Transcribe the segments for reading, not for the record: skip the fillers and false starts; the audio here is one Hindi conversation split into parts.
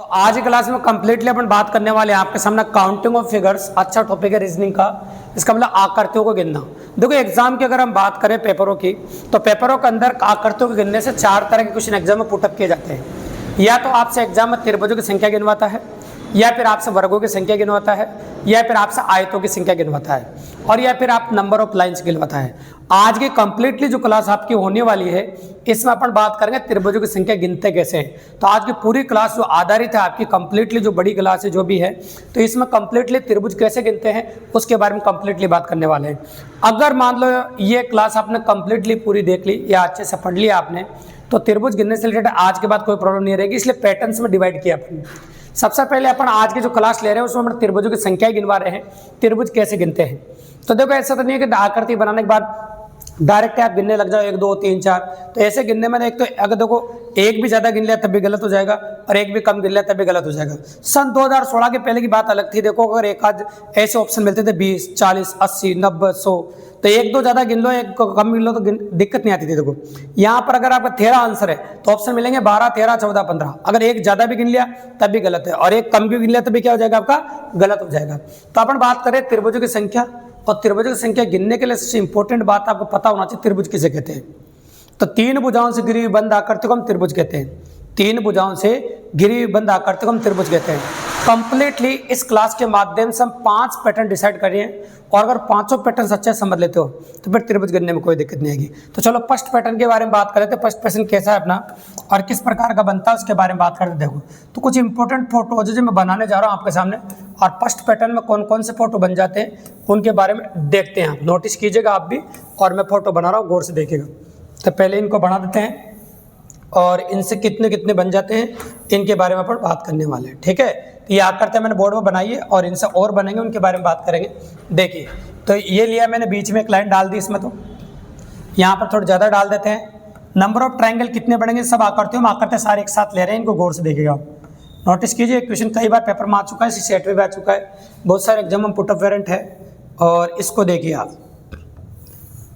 आज की क्लास में कंप्लीटली अपन बात करने वाले हैं आपके सामने काउंटिंग ऑफ फिगर्स। अच्छा टॉपिक है रीजनिंग का। इसका मतलब आकृतियों को गिनना। देखो एग्जाम की अगर हम बात करें पेपरों की, तो पेपरों के अंदर आकृतियों को गिनने से 4 तरह के क्वेश्चन एग्जाम में पुटअप किए जाते हैं। या तो आपसे एग्जाम में त्रिभुजों की संख्या गिनवाता है, या फिर आपसे वर्गों की संख्या गिनवाता है, या फिर आपसे आयतों की संख्या गिनवाता है, और या फिर आप नंबर ऑफ लाइंस गिनवाता है। आज की कंप्लीटली जो क्लास आपकी होने वाली है, इसमें अपन बात करेंगे त्रिभुजों की संख्या गिनते कैसे हैं। तो आज की पूरी क्लास जो आधारित है आपकी कंप्लीटली जो बड़ी क्लास है जो भी है, तो इसमें कंप्लीटली त्रिभुज कैसे गिनते हैं उसके बारे में कंप्लीटली बात करने वाले हैं। अगर मान लो ये क्लास आपने कंप्लीटली पूरी देख ली या अच्छे से पढ़ लिया आपने, तो त्रिभुज गिनने से रिलेटेड आज के बाद कोई प्रॉब्लम नहीं रहेगी। इसलिए पैटर्न्स में डिवाइड किया अपन। सबसे पहले अपन आज की जो क्लास ले रहे हैं उसमें अपन त्रिभुजों की संख्या गिनवा रहे हैं, त्रिभुज कैसे गिनते हैं। तो देखो ऐसा तो नहीं है कि आकृति बनाने के बाद डायरेक्ट आप गिनने लग जाओ 1 2 3 4। तो ऐसे गिनने में एक तो अगर देखो एक भी ज्यादा गिन लिया तब भी गलत हो जाएगा, और एक भी कम गिन लिया तब भी गलत हो जाएगा। सन 2016 के पहले की बात अलग थी। देखो अगर एक आध ऐसे ऑप्शन मिलते थे 20 40 80 90 100, तो 1 2 ज्यादा गिन लो, 1 कम गिन लो तो दिक्कत नहीं आती थी। देखो यहाँ पर अगर आपका 13 आंसर है तो ऑप्शन मिलेंगे 12 13 14 15। अगर एक ज्यादा भी गिन लिया तब भी गलत है, और एक कम भी गिन लिया तब भी क्या हो जाएगा, आपका गलत हो जाएगा। तो अपन बात करें त्रिभुजों की संख्या, और त्रिभुजों की संख्या गिनने के लिए सबसे इंपॉर्टेंट बात आपको पता होना चाहिए त्रिभुज किसे कहते हैं। तो 3 भुजाओं से घिरी हुई बंद आकृति को हम त्रिभुज कहते हैं। 3 भुजाओं से घिरी हुई बंद आकृति को हम त्रिभुज कहते हैं। कंप्लीटली इस क्लास के माध्यम से हम 5 पैटर्न डिसाइड कर रहे हैं, और अगर पांचों पैटर्न अच्छे से समझ लेते हो तो फिर त्रिभुज गिनने में कोई दिक्कत नहीं आएगी। तो चलो फर्स्ट पैटर्न के बारे में बात करें। तो फर्स्ट पैटर्न कैसा है अपना और किस प्रकार का बनता है उसके बारे में बात करते। देखो तो कुछ इंपॉर्टेंट फोटोज जो मैं बनाने जा रहा हूँ आपके सामने, और फर्स्ट पैटर्न में कौन कौन से फोटो बन जाते हैं उनके बारे में देखते हैं। आप नोटिस कीजिएगा आप भी, और मैं फोटो बना रहा हूँ गौर से देखिएगा। तो पहले इनको बना देते हैं, और इनसे कितने कितने बन जाते हैं इनके बारे में अपन बात करने वाले हैं। ठीक है, तो ये आकृति मैंने बोर्ड में बनाई है, और इनसे और बनेंगे उनके बारे में बात करेंगे। देखिए तो ये लिया मैंने, बीच में एक लाइन डाल दी इसमें, तो यहाँ पर थोड़ा ज़्यादा डाल देते हैं। नंबर ऑफ ट्रायंगल कितने बनेंगे, सब आकृतियों में आकृति सारे एक साथ ले रहे हैं, इनको गौर से देखिएगा आप। नोटिस कीजिए क्वेश्चन कई बार पेपर में आ चुका है, इसी सेट में भी आ चुका है, बहुत सारे एग्जाम में पुटअप वेरिएंट है। और इसको देखिए आप,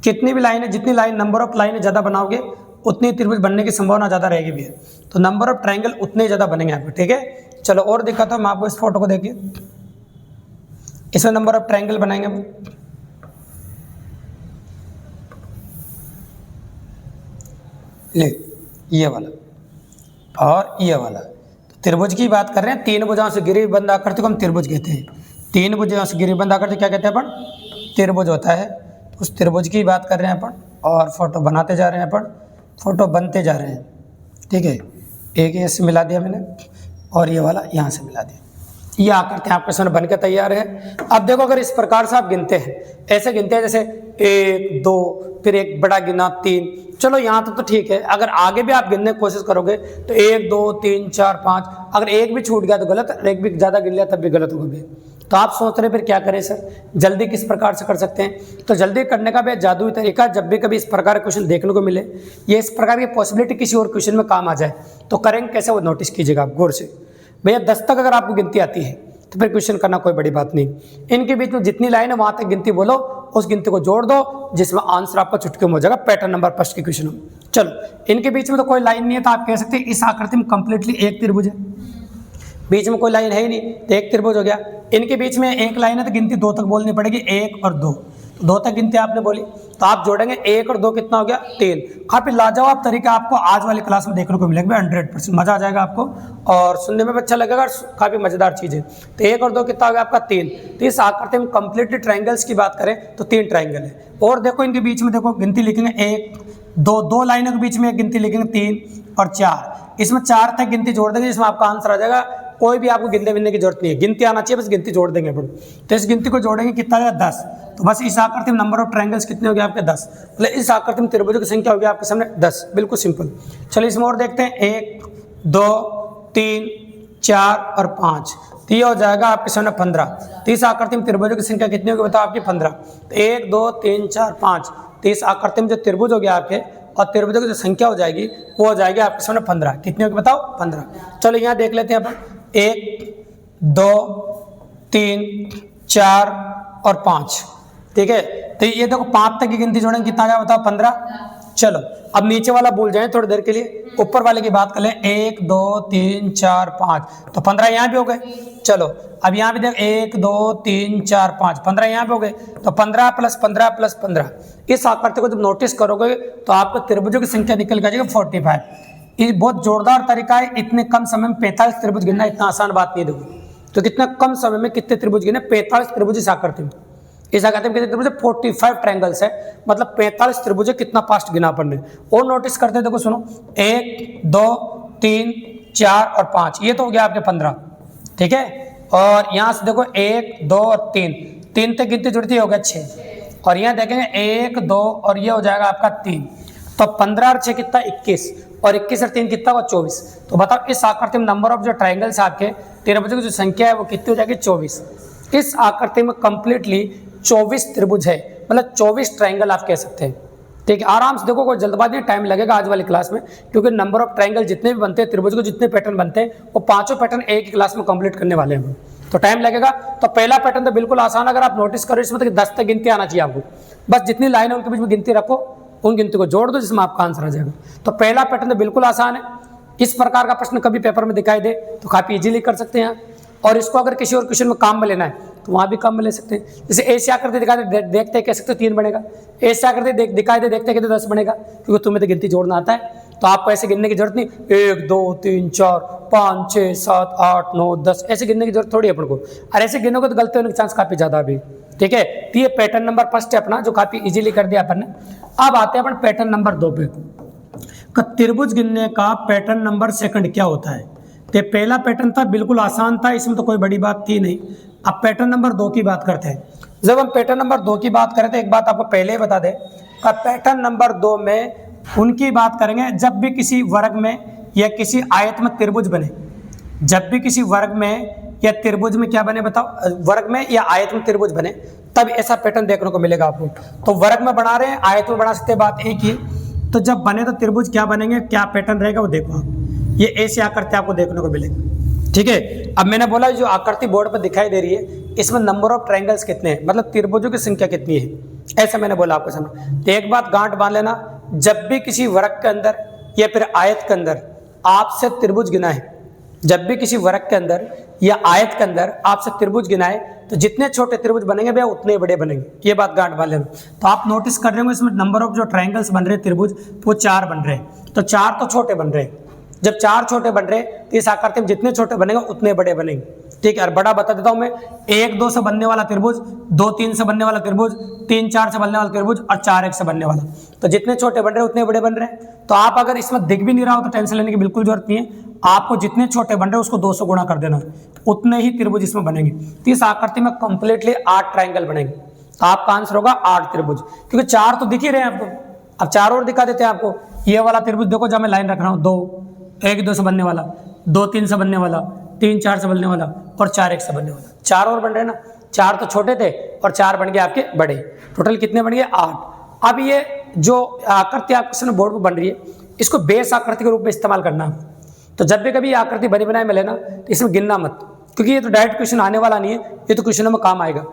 कितनी भी लाइन है, जितनी लाइन नंबर ऑफ लाइन ज़्यादा बनाओगे उतनी त्रिभुज बनने की संभावना ज़्यादा रहेगी भी। तो नंबर ऑफ ट्रायंगल उतने ज़्यादा बनेंगे आपको। ठीक है, चलो और दिखाता हूँ मैं आपको। इस फोटो को देखिए, इसमें नंबर ऑफ ट्रायंगल बनाएंगे हम। ले ये वाला और ये वाला, तो त्रिभुज की बात कर रहे हैं। 3 भुजाओं से घिरी हुई बंद आकृति को हम त्रिभुज कहते हैं। 3 भुजाओं से घिरी हुई बंद आकृति क्या कहते हैं अपन, त्रिभुज होता है। उस त्रिभुज की बात कर रहे हैं अपन, और फोटो बनाते जा रहे हैं अपन, फोटो बनते जा रहे हैं। ठीक है, एक ऐसे मिला दिया मैंने, और ये वाला यहाँ से मिला दिया। ये आकृति आपके सामने बन के तैयार है। अब देखो अगर इस प्रकार से आप गिनते हैं, ऐसे गिनते हैं जैसे 1 2, फिर एक बड़ा गिना 3, चलो यहाँ तक तो ठीक है। अगर आगे भी आप गिनने की कोशिश करोगे तो 1 2 3 4 5, अगर एक भी छूट गया तो गलत, एक भी ज़्यादा गिन लिया तब भी गलत होगा। तो आप सोच रहे फिर क्या करें सर, जल्दी किस प्रकार से कर सकते हैं। तो जल्दी करने का भी जादुई तरीका, जब भी कभी इस प्रकार के क्वेश्चन देखने को मिले, ये इस प्रकार की पॉसिबिलिटी किसी और क्वेश्चन में काम आ जाए, तो करेंगे कैसे वो नोटिस कीजिएगा आप गौर से। भैया 10 तक अगर आपको गिनती आती है तो फिर क्वेश्चन करना कोई बड़ी बात नहीं। इनके बीच में जितनी लाइन है वहां तक गिनती बोलो, उस गिनती को जोड़ दो, जिसमें आंसर आपका चुटकी में हो जाएगा पैटर्न नंबर फर्स्ट के क्वेश्चन में। चलो इनके बीच में तो कोई लाइन नहीं है, तो आप कह सकते हैं इस आकृति में कंप्लीटली एक त्रिभुज है। बीच में कोई लाइन है ही नहीं तो एक त्रिभुज हो गया। इनके बीच में एक लाइन है तो गिनती 2 तक बोलनी पड़ेगी, 1 और 2। 2 तक गिनती आपने बोली, तो आप जोड़ेंगे 1 और 2 कितना हो गया, 3। काफी लाजवाब तरीका आपको आज वाली क्लास में देखने को मिलेगा। 100% मजा आ जाएगा आपको, और सुनने में भी अच्छा लगेगा, काफी मजेदार चीज है। तो 1 और 2 कितना हो गया आपका, 3। तो इस आकृति में कंप्लीटली ट्रायंगल्स की बात करें तो 3 ट्रायंगल है। और देखो इनके बीच में देखो गिनती लिखेंगे 1 2, 2 लाइनों के बीच में एक गिनती लिखेंगे 3 और 4। इसमें 4 तक गिनती जोड़ देंगे, जिसमें आपका आंसर आ जाएगा। कोई भी आपको गिनने मिलने की जरूरत नहीं है, गिनती आना चाहिए, बस गिनती जोड़ देंगे अपन। तो इस गिनती को जोड़ेंगे कितना आएगा, 10। तो बस इस आकृति में नंबर ऑफ ट्रायंगल्स कितने हो गए आपके, 10। मतलब इस आकृति में त्रिभुजों की संख्या होगी आपके सामने 10। बिल्कुल सिंपल। चलिए इसमें और देखते हैं, 1 2 3 4 और 5, तो ये हो जाएगा आपके सामने 15। तो इस आकृति में त्रिभुजों की संख्या कितनी होगी बताओ आपकी, 15। तो 1 2 3 4 5, तो इस आकृति में जो त्रिभुज हो गया आपके, और त्रिभुजों की जो संख्या हो जाएगी वो हो जाएगी आपके सामने 15। कितनी होगी बताओ, 15। चलो यहाँ देख लेते हैं अपन, 1 2 3 4 और 5। ठीक है, तो ये देखो 5 तक की गिनती जोड़ेंगे कितना आ जाएगा बताओ, 15। चलो अब नीचे वाला भूल जाए थोड़ी देर के लिए, ऊपर वाले की बात कर लें। 1 2 3 4 5, तो 15 यहाँ भी हो गए। चलो अब यहाँ भी देख 1 2 3 4 5, 15 यहाँ पे हो गए। तो 15 + 15 + 15, इस आकृति को जब नोटिस करोगे तो आपको त्रिभुजों की संख्या निकल जाएगी 45। ये बहुत जोरदार तरीका है, इतने कम समय में 45 त्रिभुज गिनना इतना आसान बात नहीं देखो। तो कितना कम समय में कितने त्रिभुज गिने? 45 त्रिभुज इस आकृति में। इस आकृति में कितने त्रिभुज? 45 ट्रायंगल्स है, मतलब 45 त्रिभुज है। कितना फास्ट गिना अपन ने। और नोटिस करते देखो, सुनो 1 2 3 4 और 5, ये तो हो गया आपके 15, ठीक है। और यहाँ से देखो 1 2 और 3, 3 तक गिनती जुड़ती हो गया 6। और यहाँ देखेंगे 1 2 और ये हो जाएगा आपका 3। तो 15 और 6 कितना? 21, और 21 और 3 कितना हुआ? 24। तो बताओ इस आकृति में नंबर ऑफ जो ट्रायंगल्स आपके त्रिभुजों की जो संख्या है वो कितनी हो जाएगी? 24। इस आकृति में कंप्लीटली 24 त्रिभुज है, मतलब 24 ट्रायंगल आप कह सकते हैं, ठीक है। आराम से देखो, कोई जल्दबाजी नहीं, टाइम लगेगा आज वाली क्लास में, क्योंकि नंबर ऑफ ट्रायंगल जितने भी बनते हैं त्रिभुज को, जितने पैटर्न बनते हैं वो पांचों पैटर्न एक ही क्लास में कंप्लीट करने वाले हैं, तो टाइम लगेगा। तो पहला पैटर्न तो बिल्कुल आसान, अगर आप नोटिस करो इसमें तो 10 तक गिनती आना चाहिए आपको। बस जितनी लाइन है उनके बीच में गिनती रखो, उन गिनती को जोड़ दो जिसमें आपका आंसर आ जाएगा। तो पहला पैटर्न तो बिल्कुल आसान है। इस प्रकार का प्रश्न कभी पेपर में दिखाई दे तो काफी इजीली कर सकते हैं। और इसको अगर किसी और क्वेश्चन में काम में लेना है तो वहां भी काम में ले सकते हैं। जैसे ऐसे आकृति दिखाई दे देखते कह सकते हो 3 बनेगा, ऐसे आकृति दिखाई दे देखते कहते 10 बनेगा, क्योंकि तुम्हें तो गिनती जोड़ना आता है। तो आपको ऐसे गिनने की जरूरत नहीं, 1 2 3 4 5 6 7 8 9 10 ऐसे गिनने की जरूरत थोड़ी है अपन को। और ऐसे गिनोगे तो गलती होने के चांस काफी ज्यादा भी, ठीक है। तो ये पैटर्न नंबर फर्स्ट है अपना, जो काफी इजीली कर दिया अपन ने। अब आते हैं अपन पैटर्न नंबर 2 पे। त्रिभुज गिनने का पैटर्न नंबर सेकंड क्या होता है? तो पहला पैटर्न था बिल्कुल आसान था, इसमें तो कोई बड़ी बात थी नहीं। अब पैटर्न नंबर 2 की बात करते हैं। जब हम पैटर्न नंबर 2 की बात करें तो एक बात आपको पहले ही बता दें, पैटर्न नंबर 2 में उनकी बात करेंगे जब भी किसी वर्ग में या किसी आयत में त्रिभुज बने। जब भी किसी वर्ग में या त्रिभुज में क्या बने बताओ, वर्ग में या आयत में त्रिभुज बने, तब ऐसा पैटर्न देखने को मिलेगा आपको। तो वर्ग में बना रहे हैं, आयत में बना सकते हैं, बात एक ही। तो जब बने तो त्रिभुज क्या बनेंगे, क्या पैटर्न रहेगा वो देखो आप। ये ऐसी आकृति आपको देखने को मिलेगी, ठीक है। अब मैंने बोला जो आकृति बोर्ड पर दिखाई दे रही है इसमें नंबर ऑफ ट्रायंगल्स कितने हैं, मतलब त्रिभुजों की संख्या कितनी है, ऐसा मैंने बोला आपको सामने। तो एक बात गांठ बांध लेना, जब भी किसी वर्ग के अंदर या फिर आयत के अंदर आपसे त्रिभुज गिना है, जब भी किसी वर्ग के अंदर या आयत के अंदर आपसे त्रिभुज गिना है, तो जितने छोटे त्रिभुज बनेंगे भैया उतने बड़े बनेंगे, ये बात गांठ बांध लेना। तो आप नोटिस कर रहे हो इसमें नंबर ऑफ जो ट्रायंगल्स बन रहे हैं त्रिभुज वो 4 बन रहे हैं। तो 4 तो छोटे बन रहे हैं, जब 4 छोटे बन रहे तो इस आकृति में जितने छोटे बनेंगे उतने बड़े बनेंगे, ठीक है। और बड़ा बता देता हूं मैं, 1 2 से बनने वाला त्रिभुज, 2 3 से बनने वाला त्रिभुज, 3 4 से बनने वाला त्रिभुज और 4 1 से बनने वाला। तो जितने छोटे बन रहे उतने बड़े बन रहे हैं। तो आप अगर इसमें दिख भी नहीं रहा हो तो टेंशन लेने की बिल्कुल जरूरत नहीं है, आपको जितने छोटे बन रहे हैं उसको 2 से गुणा कर देना, उतने ही त्रिभुज इसमें बनेंगे। तो इस आकृति में कंप्लीटली 8 ट्रायंगल बनेंगे। तो आपका आंसर होगा 8 त्रिभुज, क्योंकि 4 तो दिख ही रहे हैं आपको। अब 4 और दिखा देते हैं आपको। ये वाला त्रिभुज देखो जब मैं लाइन रख रहा हूँ, 2 1 2 से बनने वाला, 2 3 से बनने वाला, 3 4 से बनने वाला और 4 1 से बनने वाला। 4 और बन रहे ना, 4 तो छोटे थे और 4 बन गए आपके बड़े। टोटल कितने बन गए? 8। अब ये जो आकृति आपके बोर्ड पर बन रही है इसको बेस आकृति के रूप में इस्तेमाल करना। तो जब भी कभी आकृति बनी बनाई मिले ना तो इसमें गिनना मत, क्योंकि ये तो डायरेक्ट क्वेश्चन आने वाला नहीं है, ये तो क्वेश्चनों में काम आएगा।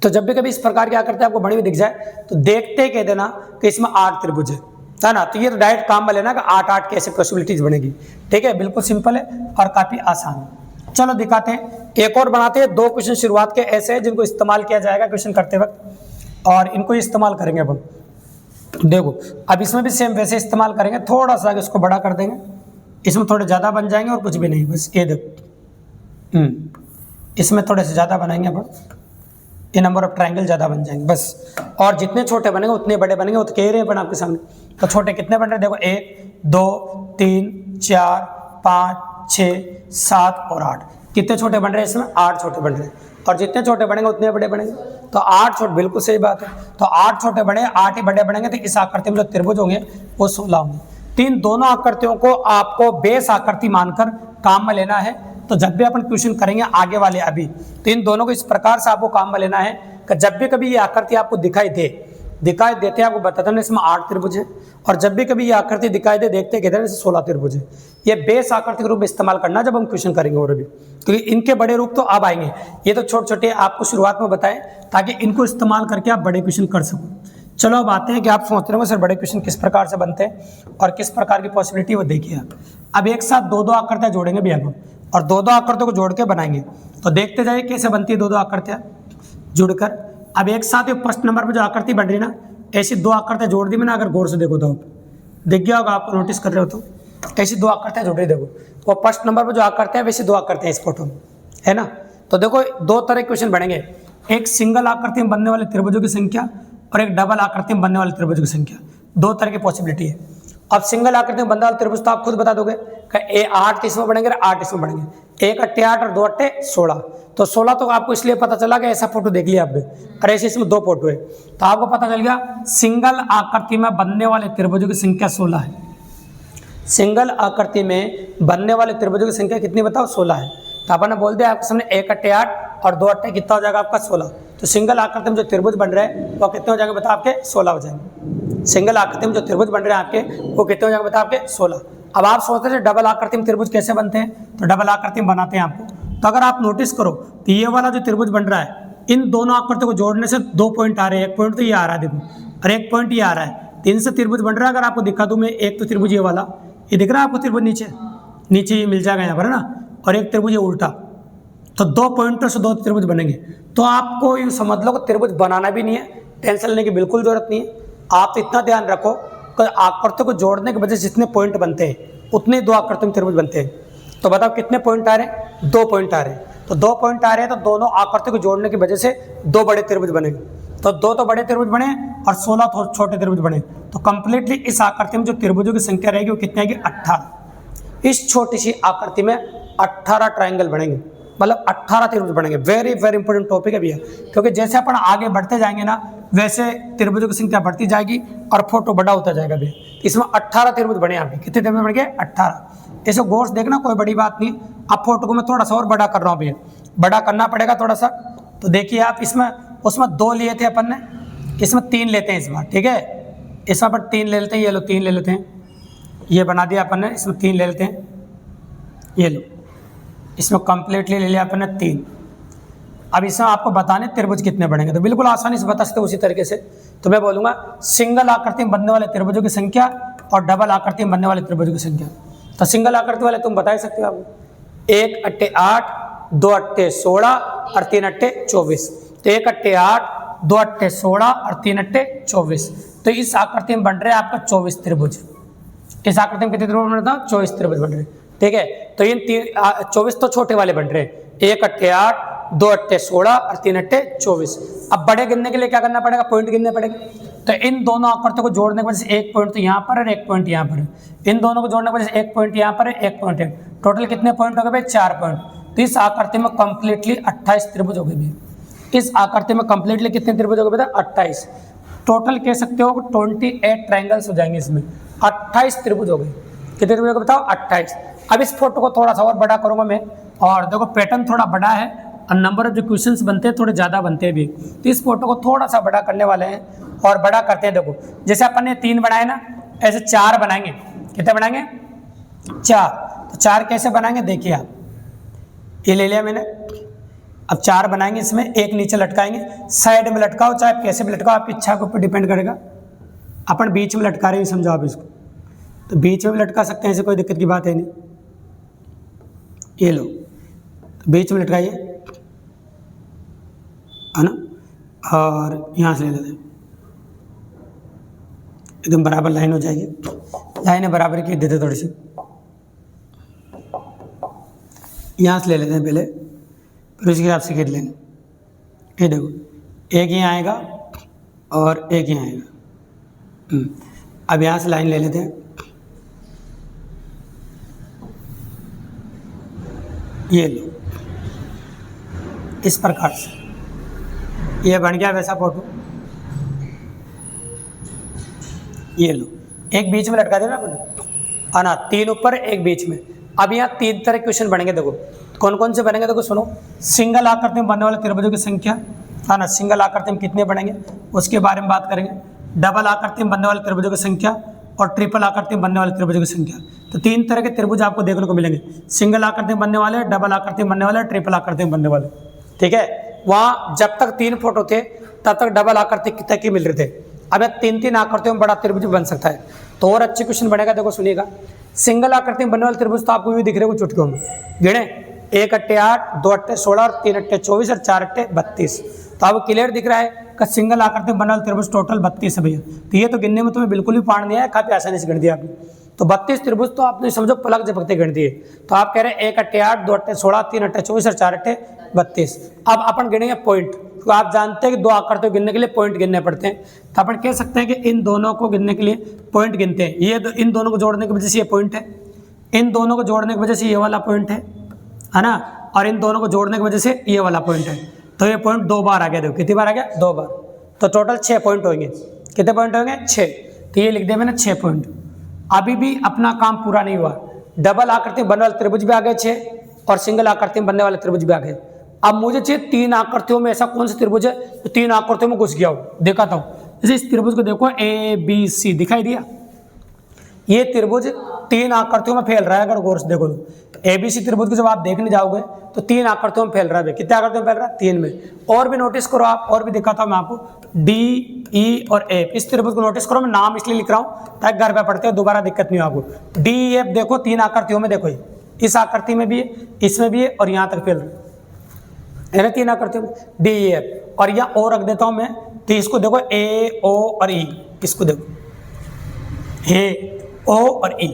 तो जब भी कभी इस प्रकार की आकृति आपको बनी हुई दिख जाए तो देखते कह देना कि इसमें 8 त्रिभुज है ना। तो ये तो डायरेक्ट काम में लेना कि 8 कैसे पॉसिबिलिटीज बनेगी, ठीक है। बिल्कुल सिंपल है और काफी आसान है। चलो दिखाते हैं, एक और बनाते हैं। 2 क्वेश्चन शुरुआत के ऐसे हैं जिनको इस्तेमाल किया जाएगा क्वेश्चन करते वक्त, और इनको इस्तेमाल करेंगे अपन। देखो अब इसमें भी सेम वैसे इस्तेमाल करेंगे, थोड़ा सा इसको बड़ा कर देंगे, इसमें थोड़े ज़्यादा बन जाएंगे और कुछ भी नहीं, बस ये देखो इसमें थोड़े से ज़्यादा बनाएंगे अपन, ये नंबर ऑफ ट्रायंगल ज़्यादा बन जाएंगे बस। और जितने छोटे बनेंगे उतने बड़े बनेंगे, वो तो कह रहे हैं अपन आपके सामने। तो छोटे कितने बन रहे हैं देखो, 1 2 3 4 5 6 7 और 8। कितने छोटे बन रहे हैं इसमें? 8 छोटे बन रहे हैं। और जितने छोटे बनेंगे उतने बड़े बनेंगे। तो 8 छोटे, बिल्कुल सही बात है। तो 8 छोटे बने, 8 ही बड़े बनेंगे। तो इस आकृति में जो त्रिभुज होंगे वो 16 होंगे। तो इन दोनों आकृतियों को आपको बेस आकृति मानकर काम में लेना है। तो जब भी अपन क्वेश्चन करेंगे आगे वाले अभी, तो इन दोनों को इस प्रकार से आपको काम में लेना है कि जब भी कभी ये आकृति आपको दिखाई देते हैं आपको बताते हैं इसमें 8 त्रिभुज है। और जब भी कभी ये आकृति दिखाई दे देखते कहते हैं 16 त्रिभुज है। ये बेस आकृति के रूप में इस्तेमाल करना जब हम क्वेश्चन करेंगे, और अभी क्योंकि इनके बड़े रूप तो अब आएंगे, ये तो छोटे छोटे आपको शुरुआत में बताएं ताकि इनको इस्तेमाल करके आप बड़े क्वेश्चन कर सको। चलो अब आते हैं कि आप सोच रहे हो सर बड़े क्वेश्चन किस प्रकार से बनते हैं और किस प्रकार की पॉसिबिलिटी वो देखिए आप। अब एक साथ दो दो आकृतियाँ जोड़ेंगे भी हम और दो दो आकृतियों को जोड़ के बनाएंगे। तो देखते जाइए कैसे बनती है दो दो आकृतियाँ जुड़कर। अब एक साथ ये फर्स्ट नंबर पर जो आकृति बन रही है ना, ऐसी दो आकृतियाँ जोड़ दी मैंने, अगर गौर से देखो तो आप दिख गया होगा, आपको नोटिस कर रहे हो तो ऐसी दो आकृतियाँ जुड़ रही देखो। वो फर्स्ट नंबर पर जो आकृतियाँ वैसी दो आकृतियाँ इस फोटो में है ना। तो देखो दो तरह के क्वेश्चन बनेंगे, एक सिंगल आकृति में बनने वाले त्रिभुजों की संख्या और एक डबल आकृति में बनने वाले त्रिभुजों की संख्या। दो तरह की पॉसिबिलिटी है। अब सिंगल आकृति में बनने वाले त्रिभुज तो आप खुद बता दोगे कि 8 इसमें बनेंगे 8 इसमें बनेंगे, 1 अट्टे 8 और 2 अट्टे 16। तो 16 तो आपको इसलिए पता चला कि ऐसा फोटो देख लिया आपने, और ऐसे इसमें दो फोटो है तो आपको पता चल गया सिंगल आकृति में बनने वाले त्रिभुजों की संख्या 16 है। सिंगल आकृति में बनने वाले त्रिभुजों की संख्या कितनी बताओ? 16 है। तो अपन ने बोल दिया आपके सामने 1 अट्टे 8 और 2 अट्टे कितना हो जाएगा आपका 16। तो सिंगल आकृति में जो त्रिभुज बन रहे हैं वो कितने हो जाएंगे बताओ आपके? 16 हो जाएंगे। सिंगल आकृति में जो त्रिभुज बन रहे हैं आपके वो कितने हो जाएंगे बताओ आपके? 16। अब आप सोचते हैं डबल आकृति में त्रिभुज कैसे बनते हैं, तो डबल आकृति में बनाते हैं आपको। तो अगर आप नोटिस करो तो ये वाला जो त्रिभुज बन रहा है, इन दोनों आकृतियों को जोड़ने से 2 पॉइंट आ रहे हैं। एक पॉइंट तो ये आ रहा है देखो, और एक पॉइंट ये आ रहा है। 3 से त्रिभुज बन रहा है। अगर आपको दिखा दूं मैं, एक तो त्रिभुज ये वाला, ये दिख रहा है आपको त्रिभुज नीचे ये मिल जाएगा यहाँ पर है ना, और एक त्रिभुज ये उल्टा। तो 2 पॉइंटों से 2 त्रिभुज बनेंगे। तो आपको यूँ समझ लो कि त्रिभुज बनाना भी नहीं है, टेंशन लेने की बिल्कुल जरूरत नहीं है। आप इतना ध्यान रखो कि आकृतियों को जोड़ने की वजह से जितने पॉइंट बनते हैं उतने दो आकृतियों में त्रिभुज बनते हैं। तो बताओ कितने पॉइंट आ रहे हैं? 2 पॉइंट आ रहे हैं। तो 2 पॉइंट आ रहे हैं तो दोनों आकृतियों को जोड़ने की वजह से 2 बड़े त्रिभुज बनेंगे। तो 2 तो बड़े त्रिभुज बने और 16 छोटे त्रिभुज बने। तो कंप्लीटली इस आकृति में जो त्रिभुजों की संख्या रहेगी वो कितनी आएगी? 18। इस छोटी सी आकृति में 18 ट्रायंगल बनेंगे, मतलब 18 त्रिभुज बनेंगे। वेरी वेरी इंपॉर्टेंट टॉपिक है भैया, क्योंकि जैसे अपन आगे बढ़ते जाएंगे ना वैसे त्रिभुजों की संख्या बढ़ती जाएगी और फोटो बड़ा होता जाएगा भैया। इसमें 18 त्रिभुज बने आपके। कितने त्रिभुज बन गए? 18। ऐसे गौर से देखना, कोई बड़ी बात नहीं। अब फोटो को मैं थोड़ा सा और बड़ा कर रहा हूँ भैया, बड़ा करना पड़ेगा थोड़ा सा। तो देखिए आप, इसमें उसमें 2 लिए थे अपन ने, इसमें 3 लेते हैं इस बार, ठीक है। इसमें अपन 3 ले लेते हैं, ये लो 3 ले लेते हैं, ये बना दिया अपन ने। इसमें 3 ले लेते हैं, ये लो, इसमें कंप्लीटली ले लिया अपन ने 3। अब इसमें आपको बताने त्रिभुज कितने बनेंगे, तो बिल्कुल आसानी से बता सकते हो उसी तरीके से। तो मैं बोलूँगा सिंगल आकृति में बनने वाले त्रिभुजों की संख्या और डबल आकृति में बनने वाले त्रिभुजों की संख्या। तो सिंगल आकृति वाले तुम बता ही सकते हो आपको, 1 अट्टे 8, 2 अट्टे 16 और 3 अट्टे 24। तो 1 अट्टे 8, 2 अट्टे 16 और 3 अट्टे 24। तो इस आकृति में बन रहे हैं आपका 24 त्रिभुज। इस आकृति में कितने त्रिभुज बन रहे हैं? 24 त्रिभुज बन रहे हैं, ठीक है। तो इन 24 तो छोटे वाले बन रहे हैं, 1 अट्टे 8, 2 अट्टे 16 और 3 अट्टे 24। अब बड़े गिनने के लिए क्या करना पड़ेगा? पॉइंट गिनने पड़ेंगे। तो इन दोनों आकृतियों को जोड़ने की वजह से 1 पॉइंट तो यहाँ पर है, 1 पॉइंट यहाँ पर है। इन दोनों को जोड़ने की वजह से 1 पॉइंट यहाँ पर है, 1 पॉइंट है। टोटल कितने पॉइंट हो गए भाई? 4 पॉइंट। तो इस आकृति में कंप्लीटली 28 त्रिभुज हो गए। इस आकृति में कंप्लीटली कितने त्रिभुज हो गए बेटा? 28। टोटल कह सकते हो 28 ट्रायंगल्स हो जाएंगे इसमें, 28 त्रिभुज हो गए। कितने त्रिभुज हो गए बताओ? 28। अब इस फोटो को थोड़ा सा और बड़ा करूंगा मैं, और देखो पैटर्न थोड़ा बड़ा है और नंबर ऑफ जो क्वेश्चंस बनते हैं थोड़े ज़्यादा बनते हैं भी। तो इस फोटो को थोड़ा सा बड़ा करने वाले हैं और बड़ा करते हैं। देखो जैसे अपन ने 3 बनाए ना, ऐसे 4 बनाएंगे। कितने बनाएंगे? 4। तो 4 कैसे बनाएंगे देखिए आप, ये ले लिया मैंने। अब 4 बनाएंगे, इसमें एक नीचे लटकाएंगे, साइड में लटकाओ चाहे कैसे भी लटकाओ, आपकी इच्छा के ऊपर डिपेंड करेगा। अपन बीच में लटका रहे हैं, समझो आप इसको, तो बीच में भी लटका सकते हैं, ऐसे कोई दिक्कत की बात है नहीं। ये लो, तो बीच में लटकाइए, है ना, और यहाँ से ले लेते हैं, एकदम बराबर लाइन हो जाएगी। लाइनें बराबर की देते थोड़ी सी, यहाँ से ले लेते हैं पहले, फिर उसके हिसाब से घेर लेंगे। ये देखो, एक यहाँ आएगा और एक यहाँ आएगा। अब यहाँ से लाइन ले लेते हैं, ये लो, इस प्रकार से ये बन गया वैसा फोटो। ये लो, एक बीच में लटका देना है ना, 3 ऊपर एक बीच में। अब यहाँ 3 तरह क्वेश्चन बनेंगे। देखो कौन कौन से बनेंगे, देखो सुनो। सिंगल आकृति में बनने वाले त्रिभुजों की संख्या, है ना, सिंगल आकृति में कितने बनेंगे उसके बारे में बात करेंगे। डबल आकृति में बनने वाले त्रिभुजों की संख्या और ट्रिपल आकृति में बनने वाले त्रिभुजों की संख्या। तो 3 तरह के त्रिभुज आपको देखने को मिलेंगे, सिंगल आकृति में बनने वाले, डबल आकृति में बनने वाले, ट्रिपल आकृति में बनने वाले, ठीक है। वहाँ जब तक 3 फोटो थे तब तक डबल आकृति तक ही मिल रहे थे, अब 3-3 आकृतियों में बड़ा त्रिभुज बन सकता है। तो और अच्छे क्वेश्चन बनेगा, देखो सुनिएगा। सिंगल आकृति में बनने वाले त्रिभुज तो आपको भी दिख रहे हो चुटकियों में, गिने 1 अट्टे 8, 2 अट्टे 16 और 3 अट्टे 24 और 4 अट्टे 32। तो आपको क्लियर दिख रहा है कि सिंगल आकृति में बनने वाले त्रिभुज टोटल 32 है भैया। तो ये तो गिनने में तुम्हें बिल्कुल भी पार नहीं आया, काफी आसानी से गिन दिया आपने। तो 32 त्रिभुज तो आपने समझो पलक झपकते गिन दिए। तो आप कह रहे हैं 1 अट्टे 8, 2 अट्टे 16, 3 अट्टे 24 और 4 अट्टे 32। अब अपन गिनेंगे पॉइंट, तो आप जानते हैं कि 2 आकृतियों गिनने के लिए पॉइंट गिनने पड़ते हैं। तो अपन कह सकते हैं कि इन दोनों को गिनने के लिए पॉइंट गिनते हैं। ये इन दोनों को जोड़ने की वजह से ये पॉइंट है, इन दोनों को जोड़ने की वजह से ये वाला पॉइंट है ना, और इन दोनों को जोड़ने की वजह से ये वाला पॉइंट है। तो ये पॉइंट 2 बार आ गया, देखो कितनी बार आ गया, 2 बार। तो टोटल 6 पॉइंट होंगे। कितने पॉइंट होंगे, 6। तो ये लिख दिया मैंने 6 पॉइंट। अभी भी अपना काम पूरा नहीं हुआ। डबल आकृति बनने वाले त्रिभुज भी आ गए 6, और सिंगल आकृति में बनने वाले त्रिभुज भी आ गए। अब मुझे चाहिए 3 आकृतियों में ऐसा कौन सा त्रिभुज है तो 3 आकृतियों में घुस गया हो, दिखाता हूँ। जैसे इस त्रिभुज को देखो ABC दिखाई दिया, ये त्रिभुज 3 आकृतियों में फैल रहा है। अगर गौर से देखो तो ABC त्रिभुज को जब आप देखने जाओगे तो 3 आकृतियों में फैल रहा है। कितने आकृतियों में फैल रहा है, 3 में। और भी नोटिस करो आप, और भी दिखाता हूँ मैं आपको, DE और F। इस त्रिभुज को नोटिस करो, मैं नाम इसलिए लिख रहा हूँ ताकि घर पे पढ़ते हो दोबारा दिक्कत नहीं हो आपको। DEF देखो 3 आकृतियों में, देखो इस आकृति में भी है, इसमें भी है, और यहाँ तक फैल रहा है 3 आकृतियों में DEF। और यहाँ और रख देता हूँ मैं, तो इसको देखो AO और E, इसको देखो AO और E,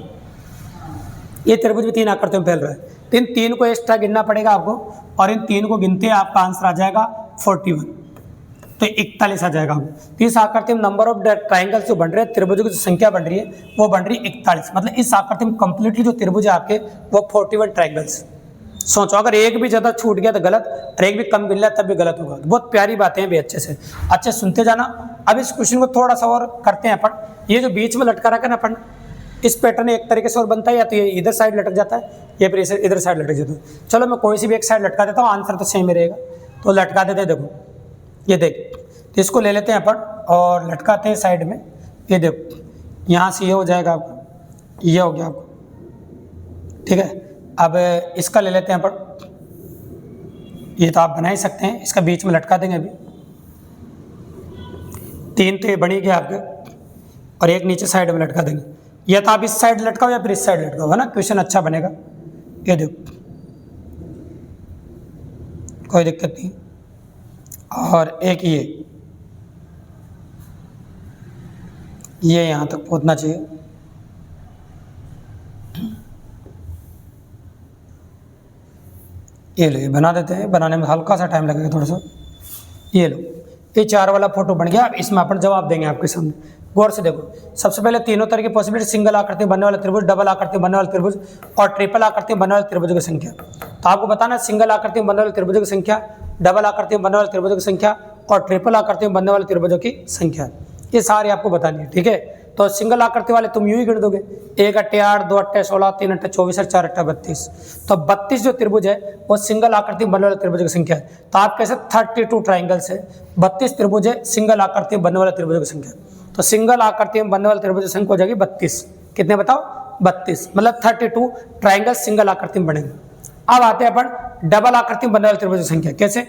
ये त्रिभुज भी 3 आकृतियों में फैल रहा है। तो इन 3 को एक्स्ट्रा गिनना पड़ेगा आपको, और इन 3 को गिनते आपका आंसर आ जाएगा 41, तो 41 आ जाएगा। तो इस आकृति में नंबर ऑफ ट्राइंगल्स जो बन रहे हैं, त्रिभुजों की जो संख्या बन रही है वो बन रही है 41। मतलब इस आकृति में कंप्लीटली जो त्रिभुज है आपके वो 41 ट्राइंगल्स। सोचो अगर एक भी ज़्यादा छूट गया तो गलत, और एक भी कम गिन लिया तब भी गलत होगा। तो बहुत प्यारी बातें हैं भी, अच्छे से अच्छे सुनते जाना। अब इस क्वेश्चन को थोड़ा सा और करते हैं अपन। ये जो बीच में लटका रखा है ना अपन, इस पैटर्न एक तरीके से और बनता है, या तो ये इधर साइड लटक जाता है या फिर इधर साइड लटक जाता है। चलो मैं कोई सी भी एक साइड लटका देता हूँ, आंसर तो सेम ही रहेगा। तो लटका देते हैं, देखो ये देख, तो इसको ले लेते हैं अपन और लटकाते हैं साइड में। ये देखो यहाँ से ये हो जाएगा आपका, ये हो गया आपको, ठीक है। अब इसका ले लेते हैं अपन, ये तो आप बना ही सकते हैं, इसका बीच में लटका देंगे अभी। 3 तो ये बनी गया आपके, और एक नीचे साइड में लटका देंगे। या तो आप इस साइड लटकाओ या फिर इस साइड लटकाओ, है ना, क्वेश्चन अच्छा बनेगा। ये देखो कोई दिक्कत नहीं। और एक ये यहाँ तक पहुँचना चाहिए। ये लो, ये बना देते हैं, बनाने में हल्का सा टाइम लगेगा थोड़ा सा। ये लो, ये 4 वाला फोटो बन गया। अब इसमें अपन जवाब देंगे आपके सामने, गौर से देखो। सबसे पहले तीनों तरह की पॉसिबिलिटी, सिंगल आकृति बनने वाले त्रिभुज, डबल आकृति बनने वाले त्रिभुज और ट्रिपल आकृति बनने वाले त्रिभुजों की संख्या। तो आपको बताना सिंगल आकृति बनने वाले त्रिभुजों की संख्या, डबल आकृति बनने वाले त्रिभुजों की संख्या और ट्रिपल आकृति बनने वाले त्रिभुजों की संख्या, ये सारी आपको बतानी है, ठीक है। तो सिंगल आकृति वाले तुम यूं ही गिन दोगे, 1 अट्टे 8, 2 अट्टे 16, 3 अट्टे 24 और 4 अट्टे 32। तो 32 जो त्रिभुज है वो सिंगल आकृति बनने वाले त्रिभुज की संख्या है। तो आप कैसे 32 ट्राइंगल्स है, 32 त्रिभुज है सिंगल आकृति बनने वाले त्रिभुजों की संख्या। तो सिंगल आकृति में बनने वाले त्रिभुज की संख्या हो जाएगी 32। कितने बताओ, 32, मतलब 32 ट्राइंगल सिंगल आकृति में बनेंगे। अब आते हैं अपन डबल आकृति में बनने वाले त्रिभुज की संख्या। कैसे,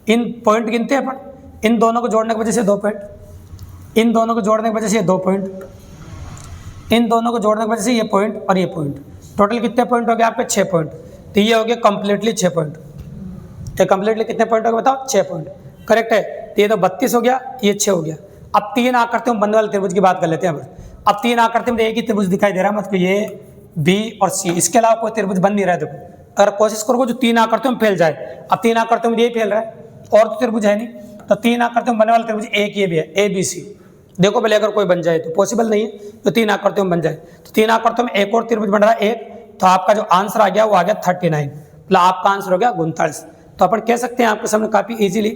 इन पॉइंट गिनते हैं अपन, इन दोनों को जोड़ने की वजह से 2 पॉइंट, इन दोनों को जोड़ने की वजह से ये 2 पॉइंट, इन दोनों को जोड़ने की वजह से ये पॉइंट और ये पॉइंट। टोटल कितने पॉइंट हो गए आपके, 6 पॉइंट। तो ये हो गया कंप्लीटली 6 पॉइंट। तो कंप्लीटली कितने पॉइंट हो गए बताओ, 6 पॉइंट, करेक्ट है। तो ये तो 32 हो गया, ये 6 हो गया। अब 3 आकृतियों में बनने वाले त्रिभुज की बात कर लेते हैं। अब 3 आकृति में एक ही त्रिभुज दिखाई दे रहा है, मतलब ये B और C, इसके अलावा कोई त्रिभुज बन नहीं रहा है। देखो अगर कोशिश करोगे जो 3 आकृतियों में फैल जाए, अब 3 आकृतियों में यही फैल रहा है और तो त्रिभुज है नहीं। तो 3 आकृतियों में बनने वाले त्रिभुज एक ये भी है, ABC। देखो पहले अगर कोई बन जाए तो पॉसिबल नहीं है, तो 3 आकृतियों में बन जाए। तो 3 आकृतियों में एक और त्रिभुज बन रहा है एक, तो आपका जो आंसर आ गया वो आ गया 39, मतलब आपका आंसर हो गया 39। तो अपन कह सकते हैं आपके सामने काफी इजीली